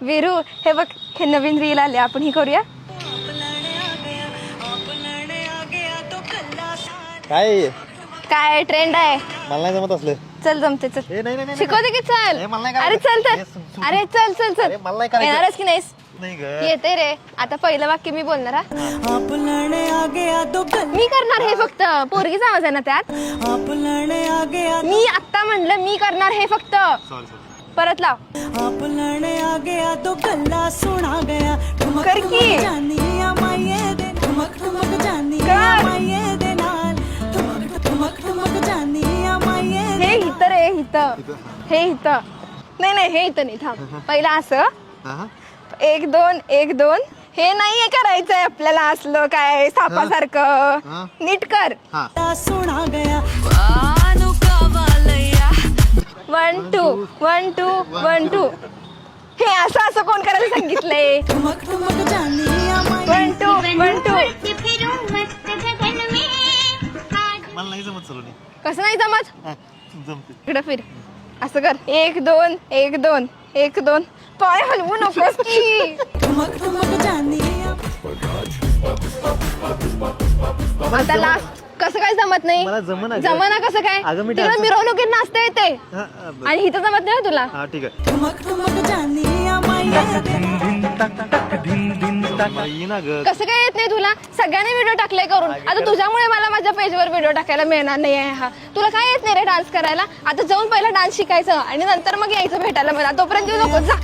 वीरू हे बघ हे नवीन रील आले आपण ही करूया काय काय ट्रेंड आहे मला नाही जमत असलं चल जमते चल ए, नाही, नाही, नाही, शिकवते की चल ए, मला नाही अरे करायचं. चल ए, तर अरे चल चल चल अरे, मला नाही करायचं. येणारच की नाहीस नाही ग येते रे आता पहिलं वाक्य मी बोलणार हा मी करणार हे फक्त पोरगीचा आवाज आहे ना त्यात मी आत्ता म्हणलं मी करणार हे फक्त सॉरी सॉरी परत लाव कर की हे हित रे हित हे हित नाही नाही हे इथं नाही थांब पहिला असं हा एक दोन हे नाहीये करायचंय आपल्याला असलं काय सापासारखं हा. नीट कर हा 1 2 1 2 1 2 हे असं असं कोण करायला सांगितलंय 1 2 1 2 मला नाही जमत सलोनी कसं नाही जमत हा, जमते इकडे फिर असं कर 1 2 1 2 1 2 पाय हलवू नकोस की आता लास्ट कसं काय जमत नाही मला जमना ग. जमना कसं काय अगं मी तुला dance- मिरवणुकीत नाचता येते हा, बरं. आणि इथं जमत नाही ना तुला हा ठीक आहे मला येईना ग कसं काय येत नाही तुला सगळ्यांनी व्हिडिओ टाकले करून आता तुझ्यामुळे मला माझ्या पेजवर व्हिडिओ टाकायला मिळणार नाही आहे हा तुला काय येत नाही रे डान्स करायला आता जाऊन पहिला डान्स शिकायचं आणि नंतर मग यायचं भेटायला मला तोपर्यंत येऊ नको जा